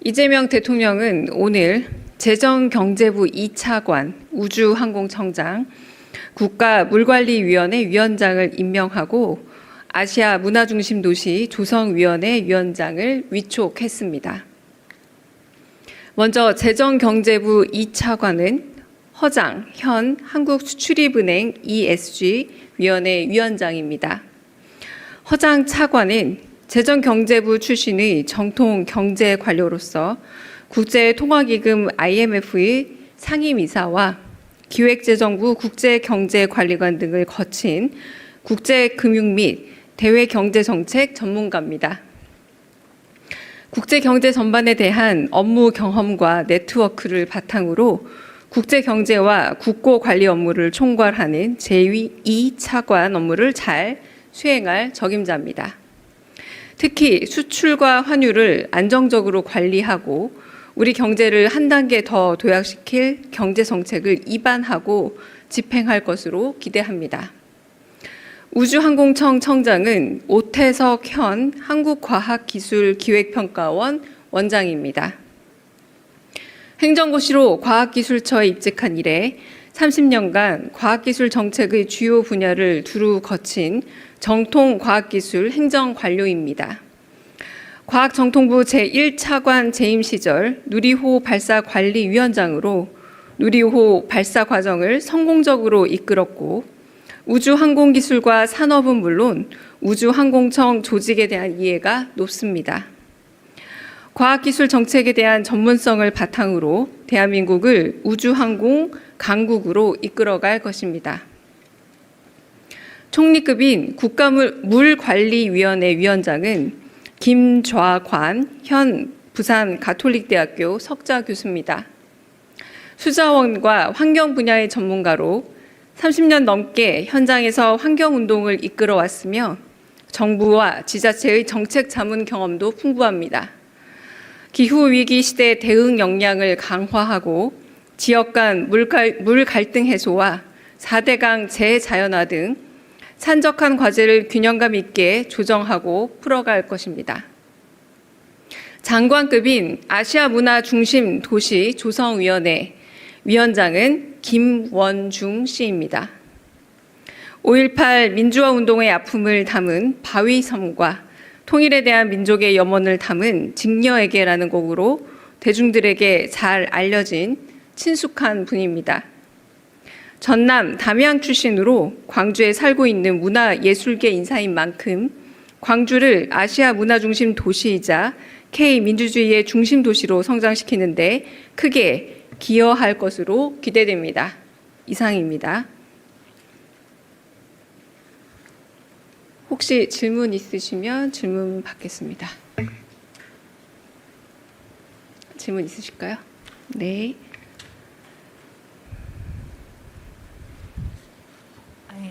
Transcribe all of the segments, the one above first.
이재명 대통령은 오늘 재정경제부 2차관, 우주항공청장, 국가물관리위원회 위원장을 임명하고 아시아 문화중심도시 조성위원회 위원장을 위촉했습니다. 먼저 재정경제부 2차관은 허장 현 한국수출입은행 ESG 위원회 위원장입니다. 허장 차관은 재정경제부 출신의 정통 경제관료로서 국제통화기금 IMF의 상임이사와 기획재정부 국제경제관리관 등을 거친 국제금융 및 대외경제정책 전문가입니다. 국제경제 전반에 대한 업무 경험과 네트워크를 바탕으로 국제경제와 국고관리 업무를 총괄하는 제2차관 업무를 잘 수행할 적임자입니다. 특히 수출과 환율을 안정적으로 관리하고 우리 경제를 한 단계 더 도약시킬 경제정책을 입안하고 집행할 것으로 기대합니다. 우주항공청 청장은 오태석 현 한국과학기술기획평가원 원장입니다. 행정고시로 과학기술처에 입직한 이래 30년간 과학기술 정책의 주요 분야를 두루 거친 정통 과학기술 행정관료입니다. 과학정통부 제1차관 재임 시절 누리호 발사관리위원장으로 누리호 발사 과정을 성공적으로 이끌었고 우주항공기술과 산업은 물론 우주항공청 조직에 대한 이해가 높습니다. 과학기술 정책에 대한 전문성을 바탕으로 대한민국을 우주항공 강국으로 이끌어갈 것입니다. 총리급인 국가물관리위원회 위원장은 김좌관 현 부산가톨릭대학교 석좌 교수입니다. 수자원과 환경 분야의 전문가로 30년 넘게 현장에서 환경운동을 이끌어왔으며 정부와 지자체의 정책 자문 경험도 풍부합니다. 기후위기 시대 대응 역량을 강화하고 지역 간 물 갈등 해소와 4대강 재자연화 등 산적한 과제를 균형감 있게 조정하고 풀어갈 것입니다. 장관급인 아시아 문화 중심 도시 조성위원회 위원장은 김원중 씨입니다. 5.18 민주화 운동의 아픔을 담은 바위섬과 통일에 대한 민족의 염원을 담은 직녀에게라는 곡으로 대중들에게 잘 알려진 친숙한 분입니다. 전남 담양 출신으로 광주에 살고 있는 문화예술계 인사인 만큼 광주를 아시아 문화중심 도시이자 K민주주의의 중심 도시로 성장시키는 데 크게 기여할 것으로 기대됩니다. 이상입니다. 혹시 질문 있으시면 질문 받겠습니다. 질문 있으실까요? 네.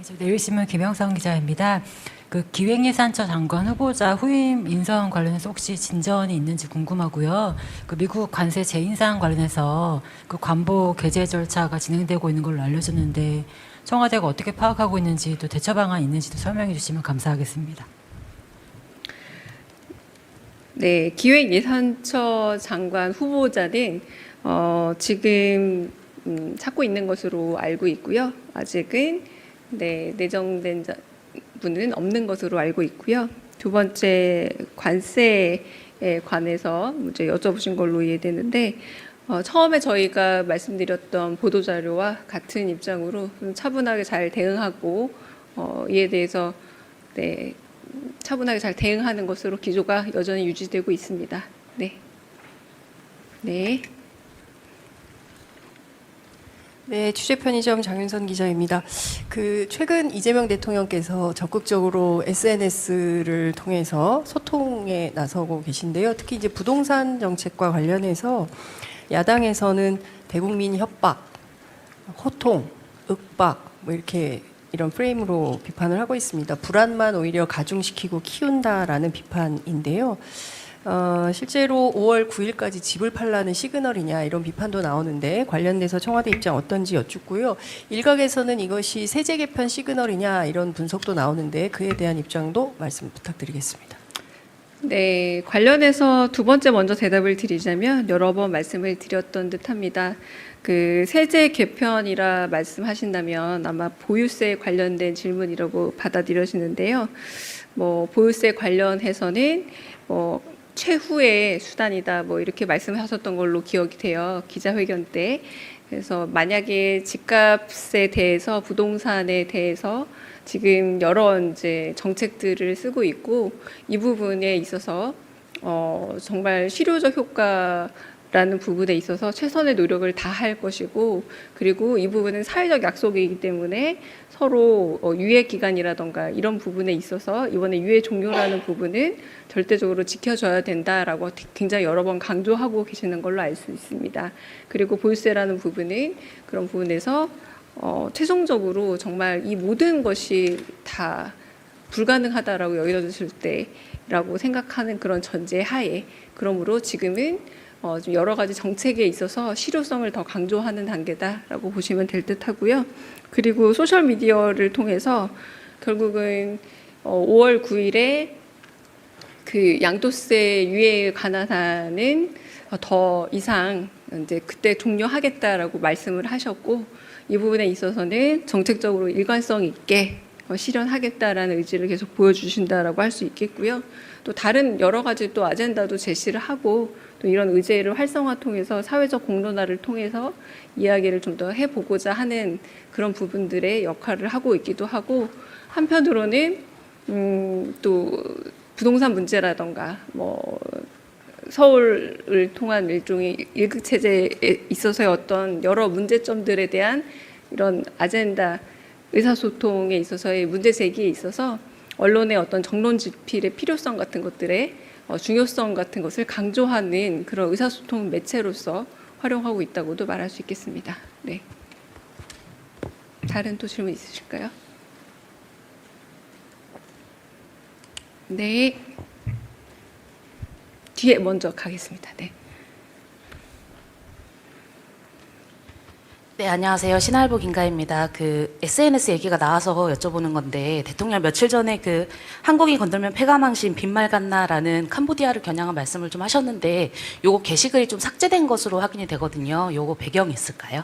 저 내일신문 김영선 기자입니다. 그 기획예산처 장관 후보자 후임 인선 관련해서 혹시 진전이 있는지 궁금하고요. 그 미국 관세 재인상 관련해서 그 관보 개재 절차가 진행되고 있는 걸로 알려졌는데 청와대가 어떻게 파악하고 있는지 또 대처 방안이 있는지도 설명해 주시면 감사하겠습니다. 네, 기획예산처 장관 후보자는 지금 찾고 있는 것으로 알고 있고요. 아직은 내정된 분은 없는 것으로 알고 있고요. 두 번째 관세에 관해서 이제 여쭤보신 걸로 이해되는데 처음에 저희가 말씀드렸던 보도자료와 같은 입장으로 좀 차분하게 잘 대응하고 이에 대해서 차분하게 잘 대응하는 것으로 기조가 여전히 유지되고 있습니다. 네. 네, 취재편의점 장윤선 기자입니다. 최근 이재명 대통령께서 적극적으로 SNS를 통해서 소통에 나서고 계신데요. 특히 이제 부동산 정책과 관련해서 야당에서는 대국민 협박, 호통, 윽박 이런 프레임으로 비판을 하고 있습니다. 불안만 오히려 가중시키고 키운다라는 비판인데요. 실제로 5월 9일까지 집을 팔라는 시그널이냐 이런 비판도 나오는데 관련돼서 청와대 입장 어떤지 여쭙고요. 일각에서는 이것이 세제 개편 시그널이냐 이런 분석도 나오는데 그에 대한 입장도 말씀 부탁드리겠습니다. 네, 관련해서 두 번째 먼저 대답을 드리자면 여러 번 말씀을 드렸던 듯합니다. 그 세제 개편이라 말씀하신다면 아마 보유세 관련된 질문이라고 받아들여지는데요. 뭐 보유세 관련해서는 뭐 최후의 수단이다 뭐 이렇게 말씀하셨던 걸로 기억이 돼요. 기자회견 때. 그래서 만약에 집값에 대해서 부동산에 대해서 지금 여러 이제 정책들을 쓰고 있고 이 부분에 있어서 정말 실효적 효과라는 부분에 있어서 최선의 노력을 다할 것이고 그리고 이 부분은 사회적 약속이기 때문에 서로 유예 기간이라던가 이런 부분에 있어서 이번에 유예 종료라는 부분은 절대적으로 지켜줘야 된다라고 굉장히 여러 번 강조하고 계시는 걸로 알 수 있습니다. 그리고 보유세라는 부분은 그런 부분에서 최종적으로 정말 이 모든 것이 다 불가능하다라고 여겨졌을 때라고 생각하는 그런 전제 하에 그러므로 지금은 좀 여러 가지 정책에 있어서 실효성을 더 강조하는 단계다라고 보시면 될 듯하고요. 그리고 소셜 미디어를 통해서 결국은 5월 9일에 그 양도세 유예에 관한 한은 더 이상 이제 그때 종료하겠다라고 말씀을 하셨고 이 부분에 있어서는 정책적으로 일관성 있게 실현하겠다라는 의지를 계속 보여주신다라고 할 수 있겠고요. 또 다른 여러 가지 또 아젠다도 제시를 하고 또 이런 의제를 활성화 통해서 사회적 공론화를 통해서 이야기를 좀 더 해보고자 하는 그런 부분들의 역할을 하고 있기도 하고 한편으로는 또 부동산 문제라던가 뭐 서울을 통한 일종의 일극 체제에 있어서의 어떤 여러 문제점들에 대한 이런 아젠다 의사소통에 있어서의 문제 제기에 있어서 언론의 어떤 정론 집필의 필요성 같은 것들의 중요성 같은 것을 강조하는 그런 의사소통 매체로서 활용하고 있다고도 말할 수 있겠습니다. 네. 다른 또 질문 있으실까요? 네. 뒤에 먼저 가겠습니다. 네. 네, 안녕하세요. 신할보 김가희입니다. 그 SNS 얘기가 나와서 여쭤보는 건데 대통령 며칠 전에 그 한국이 건들면 패가망신 빈말 같나라는 캄보디아를 겨냥한 말씀을 좀 하셨는데 요거 게시글이 좀 삭제된 것으로 확인이 되거든요. 요거 배경이 있을까요?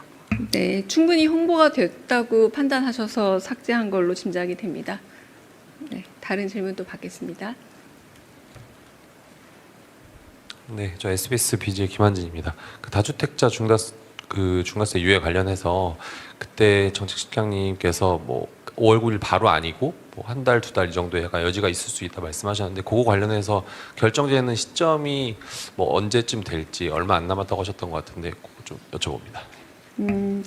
네, 충분히 홍보가 됐다고 판단하셔서 삭제한 걸로 짐작이 됩니다. 네, 다른 질문 또 받겠습니다. 네, 저 SBS BJ 김한진입니다. 그 다주택자 중과세 유예 관련해서 그때 정책실장님께서 뭐 5월 9일 바로 아니고 뭐 한 달, 두 달 이 정도의 약간 여지가 있을 수 있다 말씀하셨는데 그거 관련해서 결정되는 시점이 뭐 언제쯤 될지 얼마 안 남았다고 하셨던 것 같은데 그거 좀 여쭤봅니다.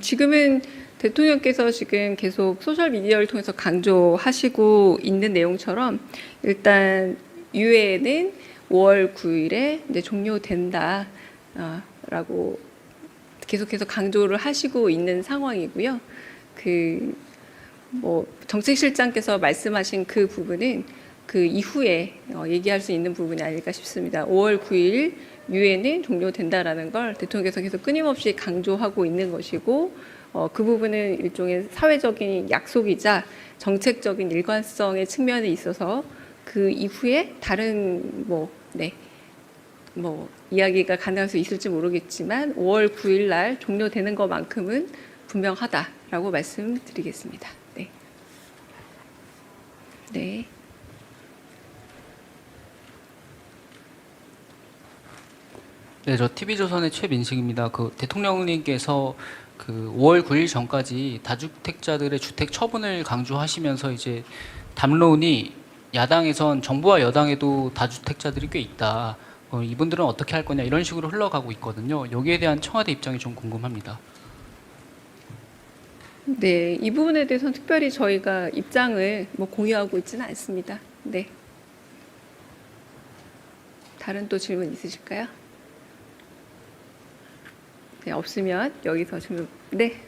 지금은 대통령께서 지금 계속 소셜 미디어를 통해서 강조하시고 있는 내용처럼 일단 유예는 5월 9일에 이제 종료된다라고 계속해서 강조를 하시고 있는 상황이고요. 그 뭐 정책실장께서 말씀하신 그 부분은 그 이후에 얘기할 수 있는 부분이 아닐까 싶습니다. 5월 9일 유예는 종료된다라는 걸 대통령께서 계속 끊임없이 강조하고 있는 것이고 그 부분은 일종의 사회적인 약속이자 정책적인 일관성의 측면에 있어서 그 이후에 다른 뭐 이야기가 가능할 수 있을지 모르겠지만 5월 9일 날 종료되는 것만큼은 분명하다라고 말씀드리겠습니다. 네. 네. 네, 저 TV조선의 최민식입니다. 그 대통령님께서 그 5월 9일 전까지 다주택자들의 주택 처분을 강조하시면서 이제 담론이 야당에선 정부와 여당에도 다주택자들이 꽤 있다. 이분들은 어떻게 할 거냐 이런 식으로 흘러가고 있거든요. 여기에 대한 청와대 입장이 좀 궁금합니다. 네, 이 부분에 대해서는 특별히 저희가 입장을 뭐 공유하고 있지는 않습니다. 네. 다른 또 질문 있으실까요? 네, 없으면 여기서 질문. 네.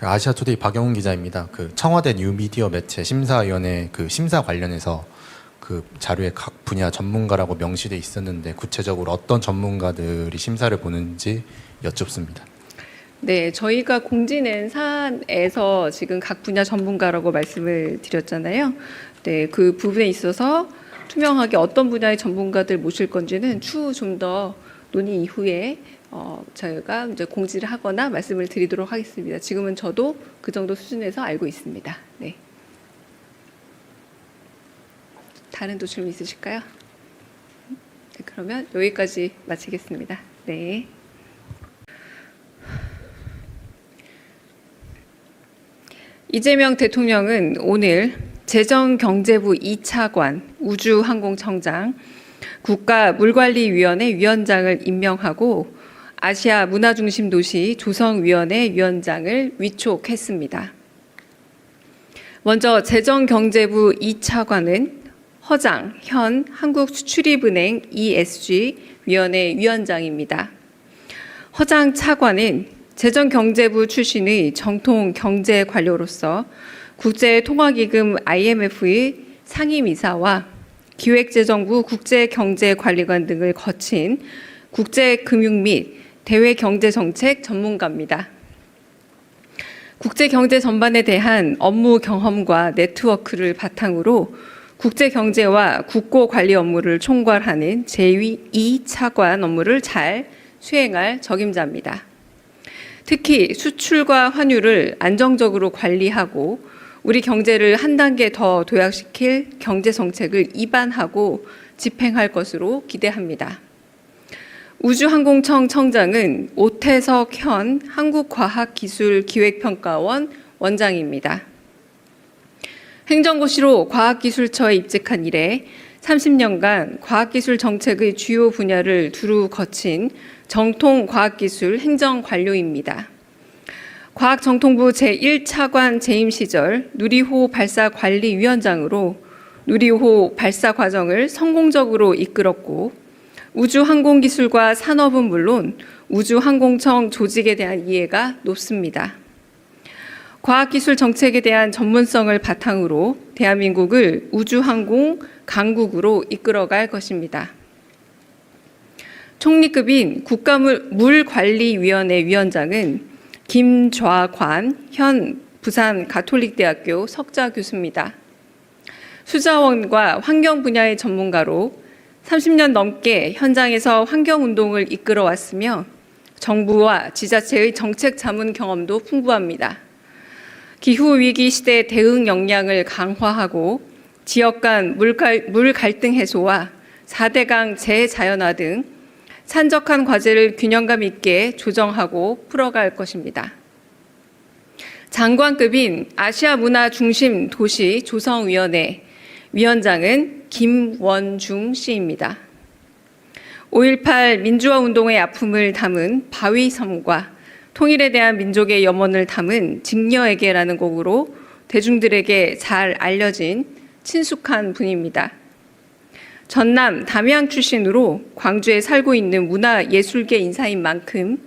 아시아투데이 박영훈 기자입니다. 그 청와대 뉴미디어 매체 심사위원회 그 심사 관련해서 그 자료에 각 분야 전문가라고 명시돼 있었는데 구체적으로 어떤 전문가들이 심사를 보는지 여쭙습니다. 네, 저희가 공지낸 사안에서 지금 각 분야 전문가라고 말씀을 드렸잖아요. 네, 그 부분에 있어서 투명하게 어떤 분야의 전문가들 모실 건지는 추후 좀 더 논의 이후에 저희가 이제 공지를 하거나 말씀을 드리도록 하겠습니다. 지금은 저도 그 정도 수준에서 알고 있습니다. 네. 다른 또 질문 있으실까요? 네, 그러면 여기까지 마치겠습니다. 네. 이재명 대통령은 오늘 재정경제부 2차관 우주항공청장, 국가물관리위원회 위원장을 임명하고 아시아 문화중심도시 조성위원회 위원장을 위촉했습니다. 먼저 재정경제부 2차관은 허장 현 한국수출입은행 ESG 위원회 위원장입니다. 허장 차관은 재정경제부 출신의 정통 경제 관료로서 국제통화기금 IMF의 상임이사와 기획재정부 국제경제관리관 등을 거친 국제금융 및 대외경제정책 전문가입니다. 국제경제 전반에 대한 업무 경험과 네트워크를 바탕으로 국제경제와 국고관리 업무를 총괄하는 제2차관 업무를 잘 수행할 적임자입니다. 특히 수출과 환율을 안정적으로 관리하고 우리 경제를 한 단계 더 도약시킬 경제정책을 입안하고 집행할 것으로 기대합니다. 우주항공청 청장은 오태석 현 한국과학기술기획평가원 원장입니다. 행정고시로 과학기술처에 입직한 이래 30년간 과학기술 정책의 주요 분야를 두루 거친 정통 과학기술 행정관료입니다. 과학정통부 제1차관 재임 시절 누리호 발사관리위원장으로 누리호 발사 과정을 성공적으로 이끌었고 우주항공기술과 산업은 물론 우주항공청 조직에 대한 이해가 높습니다. 과학기술 정책에 대한 전문성을 바탕으로 대한민국을 우주항공 강국으로 이끌어갈 것입니다. 총리급인 국가물관리위원회 위원장은 김좌관 현 부산 가톨릭대학교 석좌 교수입니다. 수자원과 환경 분야의 전문가로 30년 넘게 현장에서 환경운동을 이끌어왔으며 정부와 지자체의 정책 자문 경험도 풍부합니다. 기후위기 시대 대응 역량을 강화하고 지역 간 물 갈등 해소와 4대강 재자연화 등 산적한 과제를 균형감 있게 조정하고 풀어갈 것입니다. 장관급인 아시아 문화 중심 도시 조성위원회 위원장은 김원중 씨입니다. 5.18 민주화 운동의 아픔을 담은 바위섬과 통일에 대한 민족의 염원을 담은 직녀에게라는 곡으로 대중들에게 잘 알려진 친숙한 분입니다. 전남 담양 출신으로 광주에 살고 있는 문화예술계 인사인 만큼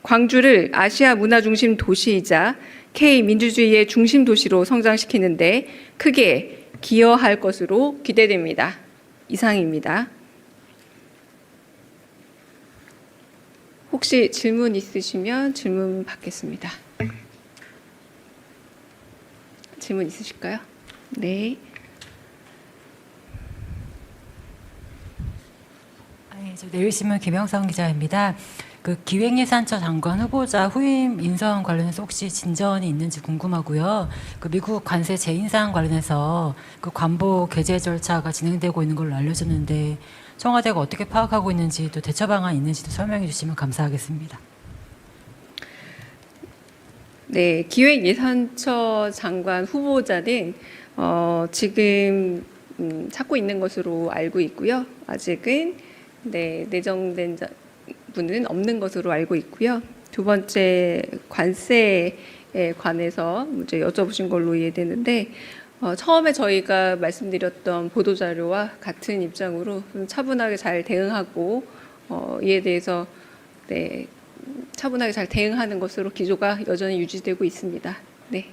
광주를 아시아 문화중심 도시이자 K민주주의의 중심 도시로 성장시키는 데 크게 기여할 것으로 기대됩니다. 이상입니다. 혹시 질문 있으시면 질문 받겠습니다. 질문 있으실까요? 네. 내일신문 김영선 기자입니다. 그 기획예산처 장관 후보자 후임 인선 관련해서 혹시 진전이 있는지 궁금하고요. 그 미국 관세 재인상 관련해서 그 관보 개재 절차가 진행되고 있는 걸로 알려졌는데 청와대가 어떻게 파악하고 있는지 또 대처 방안 있는지도 설명해 주시면 감사하겠습니다. 네, 기획예산처 장관 후보자는 지금 찾고 있는 것으로 알고 있고요. 아직은 내정된 분은 없는 것으로 알고 있고요. 두 번째 관세에 관해서 이제 여쭤보신 걸로 이해되는데 처음에 저희가 말씀드렸던 보도자료와 같은 입장으로 좀 차분하게 잘 대응하고 이에 대해서 차분하게 잘 대응하는 것으로 기조가 여전히 유지되고 있습니다. 네.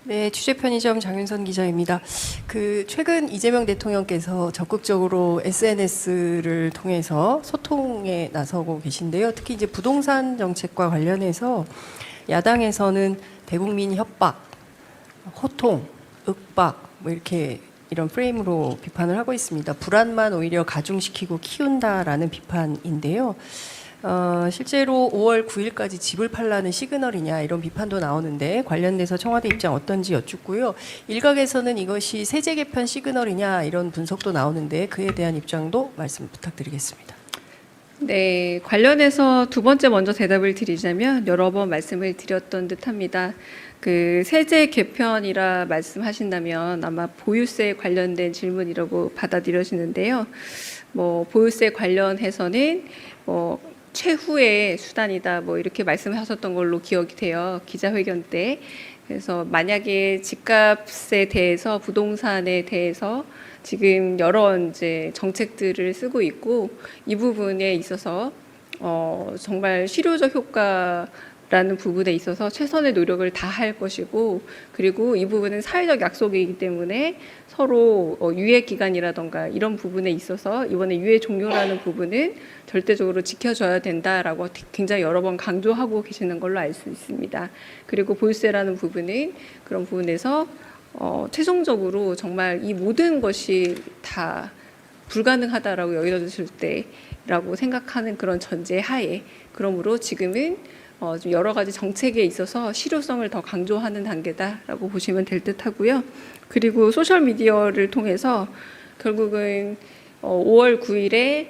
네, 취재 편의점 장윤선 기자입니다. 그 최근 이재명 대통령께서 적극적으로 SNS를 통해서 소통에 나서고 계신데요. 특히 이제 부동산 정책과 관련해서 야당에서는 대국민 협박, 호통, 윽박 뭐 이렇게 이런 프레임으로 비판을 하고 있습니다. 불안만 오히려 가중시키고 키운다라는 비판인데요. 실제로 5월 9일까지 집을 팔라는 시그널이냐 이런 비판도 나오는데 관련돼서 청와대 입장 어떤지 여쭙고요. 일각에서는 이것이 세제 개편 시그널이냐 이런 분석도 나오는데 그에 대한 입장도 말씀 부탁드리겠습니다. 네, 관련해서 두 번째 먼저 대답을 드리자면 여러 번 말씀을 드렸던 듯합니다. 그 세제 개편이라 말씀하신다면 아마 보유세 관련된 질문이라고 받아들여지는데요. 뭐 보유세 관련해서는 뭐 최후의 수단이다 뭐 이렇게 말씀하셨던 걸로 기억이 돼요. 기자회견 때. 그래서 만약에 집값에 대해서 부동산에 대해서 지금 여러 이제 정책들을 쓰고 있고 이 부분에 있어서 정말 실효적 효과라는 부분에 있어서 최선의 노력을 다할 것이고 그리고 이 부분은 사회적 약속이기 때문에 서로 유예 기간이라던가 이런 부분에 있어서 이번에 유예 종료라는 부분은 절대적으로 지켜줘야 된다라고 굉장히 여러 번 강조하고 계시는 걸로 알 수 있습니다. 그리고 보유세라는 부분은 그런 부분에서 최종적으로 정말 이 모든 것이 다 불가능하다라고 여겨졌을 때라고 생각하는 그런 전제 하에 그러므로 지금은 좀 여러 가지 정책에 있어서 실효성을 더 강조하는 단계다라고 보시면 될 듯하고요. 그리고 소셜 미디어를 통해서 결국은 5월 9일에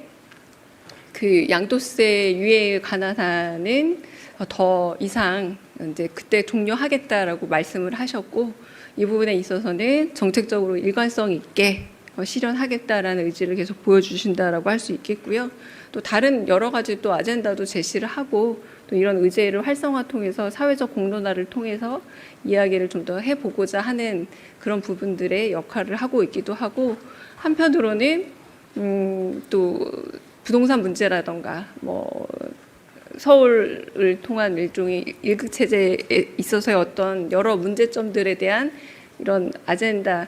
그 양도세 유예에 관한 한은 더 이상 이제 그때 종료하겠다라고 말씀을 하셨고 이 부분에 있어서는 정책적으로 일관성 있게 실현하겠다라는 의지를 계속 보여주신다라고 할 수 있겠고요. 또 다른 여러 가지 또 아젠다도 제시를 하고 또 이런 의제를 활성화 통해서 사회적 공론화를 통해서 이야기를 좀 더 해보고자 하는 그런 부분들의 역할을 하고 있기도 하고 한편으로는 또 부동산 문제라던가 뭐 서울을 통한 일종의 일극 체제에 있어서의 어떤 여러 문제점들에 대한 이런 아젠다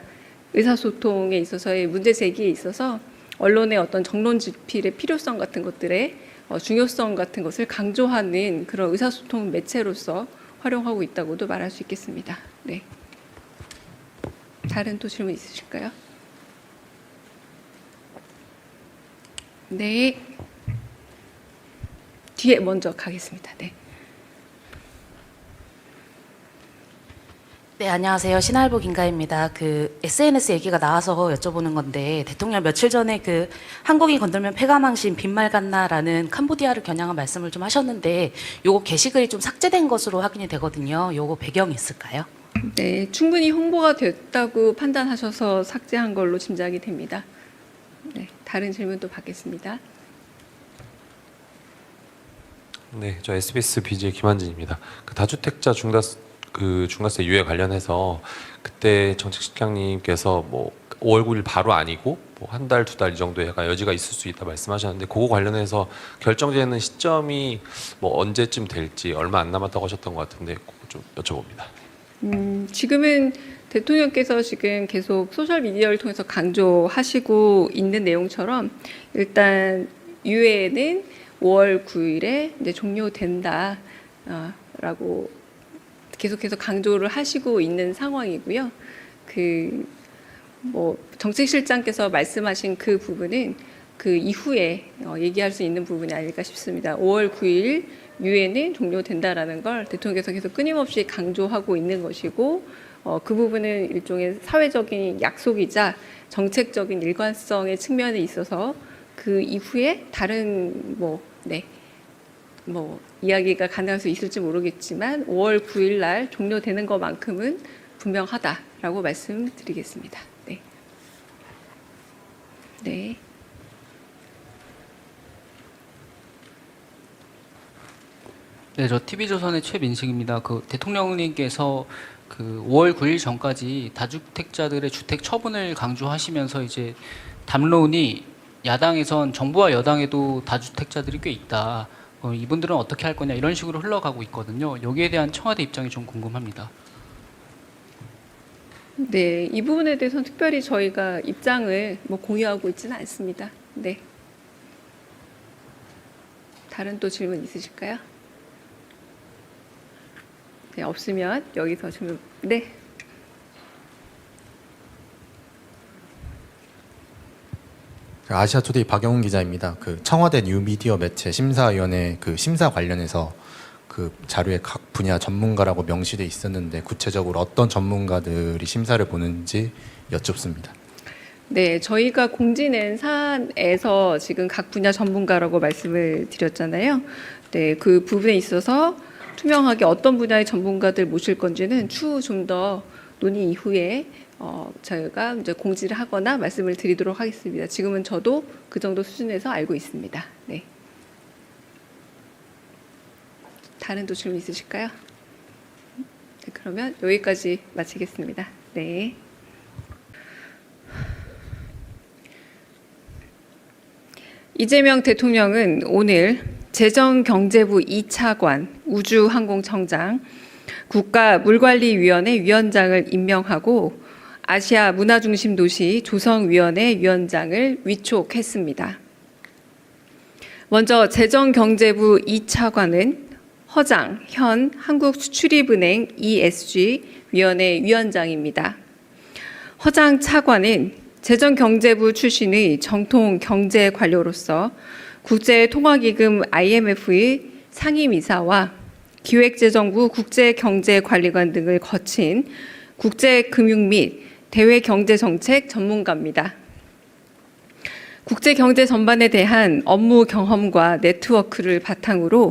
의사소통에 있어서의 문제 제기에 있어서 언론의 어떤 정론 집필의 필요성 같은 것들의 중요성 같은 것을 강조하는 그런 의사소통 매체로서 활용하고 있다고도 말할 수 있겠습니다. 네. 다른 또 질문 있으실까요? 네. 뒤에 먼저 가겠습니다. 네. 네, 안녕하세요. 신할보 김가희입니다. 그 SNS 얘기가 나와서 여쭤보는 건데 대통령 며칠 전에 그 한국이 건들면 폐가망신 빈말 같나라는 캄보디아를 겨냥한 말씀을 좀 하셨는데 요거 게시글이 좀 삭제된 것으로 확인이 되거든요. 요거 배경이 있을까요? 네, 충분히 홍보가 됐다고 판단하셔서 삭제한 걸로 짐작이 됩니다. 네, 다른 질문 또 받겠습니다. 네, 저 SBS BJ 김한진입니다. 그 다주택자 중과세 유예 관련해서 그때 정책실장님께서 뭐 5월 9일 바로 아니고 뭐 한 달, 두 달 이 정도의 약간 여지가 있을 수 있다 말씀하셨는데 그거 관련해서 결정되는 시점이 뭐 언제쯤 될지 얼마 안 남았다고 하셨던 것 같은데 그거 좀 여쭤봅니다. 지금은 대통령께서 지금 계속 소셜 미디어를 통해서 강조하시고 있는 내용처럼 일단 유예는 5월 9일에 이제 종료된다라고 계속해서 강조를 하시고 있는 상황이고요. 그 뭐 정책실장께서 말씀하신 그 부분은 그 이후에 얘기할 수 있는 부분이 아닐까 싶습니다. 5월 9일 유예는 종료된다라는 걸 대통령께서 계속 끊임없이 강조하고 있는 것이고 그 부분은 일종의 사회적인 약속이자 정책적인 일관성의 측면에 있어서 그 이후에 다른 뭐 이야기가 가능할 수 있을지 모르겠지만 5월 9일 날 종료되는 것만큼은 분명하다라고 말씀드리겠습니다. 네. 네. 네, 저 TV조선의 최민식입니다. 그 대통령님께서 그 5월 9일 전까지 다주택자들의 주택 처분을 강조하시면서 이제 담론이 야당에선 정부와 여당에도 다주택자들이 꽤 있다. 이분들은 어떻게 할 거냐 이런 식으로 흘러가고 있거든요. 여기에 대한 청와대 입장이 좀 궁금합니다. 네, 이 부분에 대해서는 특별히 저희가 입장을 뭐 공유하고 있지는 않습니다. 네. 다른 또 질문 있으실까요? 네, 없으면 여기서 질문. 네. 아시아투데이 박영훈 기자입니다. 그 청와대 뉴미디어 매체 심사위원회 그 심사 관련해서 그 자료에 각 분야 전문가라고 명시돼 있었는데 구체적으로 어떤 전문가들이 심사를 보는지 여쭙습니다. 네, 저희가 공지낸 사안에서 지금 각 분야 전문가라고 말씀을 드렸잖아요. 네, 그 부분에 있어서 투명하게 어떤 분야의 전문가들 모실 건지는 추후 좀 더 논의 이후에 저희가 이제 공지를 하거나 말씀을 드리도록 하겠습니다. 지금은 저도 그 정도 수준에서 알고 있습니다. 네. 다른 또 질문 있으실까요? 네, 그러면 여기까지 마치겠습니다. 네. 이재명 대통령은 오늘 재정경제부 2차관 우주항공청장 국가물관리위원회 위원장을 임명하고 아시아 문화중심도시 조성위원회 위원장을 위촉했습니다. 먼저 재정경제부 2차관은 허장 현 한국수출입은행 ESG 위원회 위원장입니다. 허장 차관은 재정경제부 출신의 정통 경제 관료로서 국제통화기금 IMF의 상임이사와 기획재정부 국제경제관리관 등을 거친 국제금융 및 대외경제정책 전문가입니다. 국제경제 전반에 대한 업무 경험과 네트워크를 바탕으로